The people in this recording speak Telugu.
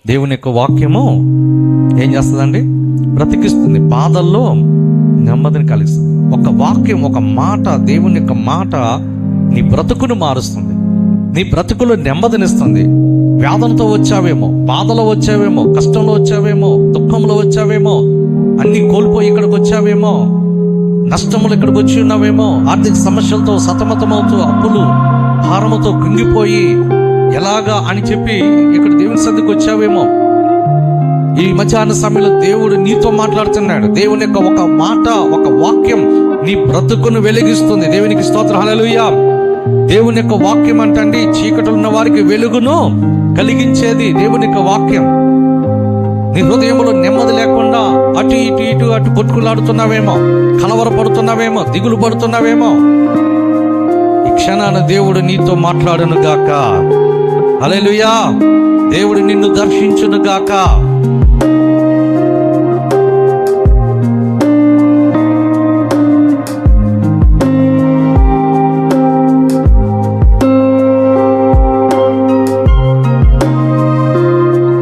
దేవుని యొక్క వాక్యము ఏం చేస్తుందండి? బ్రతికిస్తుంది, బాధల్లో నెమ్మదిని కలిగిస్తుంది. ఒక వాక్యం, ఒక మాట, దేవుని యొక్క మాట నీ బ్రతుకును మారుస్తుంది, నీ బ్రతుకులో నెమ్మదినిస్తుంది. వ్యాధంతో వచ్చావేమో, బాధలో వచ్చావేమో, కష్టంలో వచ్చావేమో, దుఃఖంలో వచ్చావేమో, అన్ని కోల్పోయి ఇక్కడికి వచ్చావేమో, నష్టములు ఇక్కడికి వచ్చి ఉన్నావేమో, ఆర్థిక సమస్యలతో సతమతమవుతూ, అప్పులు భారముతో కుంగిపోయి ఎలాగా అని చెప్పి ఇక్కడ దేవుని సన్నిధికి వచ్చావేమో. ఈ మధ్యాహ్న సమయంలో దేవుడు నీతో మాట్లాడుతున్నాడు. దేవుని యొక్క ఒక మాట, ఒక వాక్యం నీ బ్రతుకును వెలిగిస్తుంది. దేవునికి స్తోత్రం, హల్లెలూయా. దేవుని యొక్క వాక్యం అంటండి చీకటిలో ఉన్న వారికి వెలుగును కలిగించేది దేవుని యొక్క వాక్యం. నీ హృదయంలో నెమ్మది లేకుండా అటు ఇటు కొట్టుకులాడుతున్నావేమో, కలవరపడుతున్నావేమో, దిగులు పడుతున్నావేమో, ఈ క్షణాన దేవుడు నీతో మాట్లాడును గాక. హల్లెలూయా. దేవుడు నిన్ను దర్శించును గాక.